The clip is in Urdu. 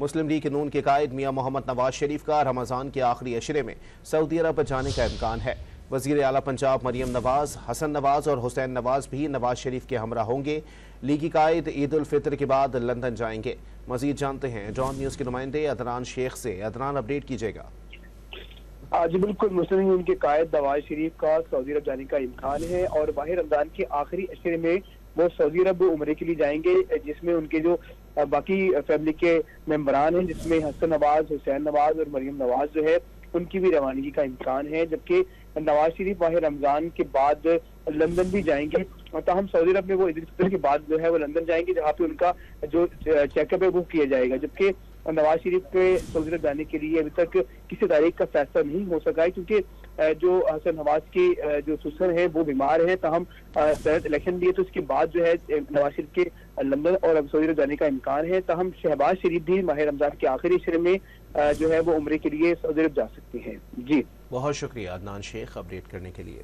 مسلم لیگ نون کے قائد میاں محمد نواز شریف کا رمضان کے آخری عشرے میں سعودی عرب جانے کا امکان ہے۔ وزیر اعلیٰ پنجاب مریم نواز، حسن نواز اور حسین نواز بھی نواز شریف کے ہمراہ ہوں گے۔ لیگی قائد عید الفطر کے بعد لندن جائیں گے۔ مزید جانتے ہیں ڈان نیوز کے نمائندے عدنان شیخ سے۔ عدنان، اپڈیٹ کیجیے گا۔ جی بالکل، مسلم لیگ کے قائد نواز شریف کا سعودی عرب جانے کا امکان ہے اور ماہ رمضان کے آخری عشرے میں وہ سعودی عرب عمرے کے لیے جائیں گے، جس میں ان کے جو باقی فیملی کے ممبران ہیں، جس میں حسن نواز، حسین نواز اور مریم نواز جو ہے، ان کی بھی روانگی کا امکان ہے، جبکہ نواز شریف ماہ رمضان کے بعد لندن بھی جائیں گے۔ تاہم سعودی عرب میں وہ عید الفطر کے بعد جو ہے وہ لندن جائیں گے، جہاں پہ ان کا جو چیک اپ ہے وہ کیا جائے گا، جبکہ نواز شریف کے سعودی عرب جانے کے لیے ابھی تک کسی تاریخ کا فیصلہ نہیں ہو سکا ہے، کیونکہ جو حسن نواز کی جو سسر ہے وہ بیمار ہے۔ تاہم سینٹ الیکشن بھی ہے تو اس کے بعد جو ہے نواز شریف کے لندن اور سعودی عرب جانے کا امکان ہے۔ تاہم شہباز شریف بھی ماہ رمضان کے آخری عشرے میں جو ہے وہ عمرے کے لیے سعودی عرب جا سکتے ہیں۔ جی بہت شکریہ عدنان شیخ اپڈیٹ کرنے کے لیے۔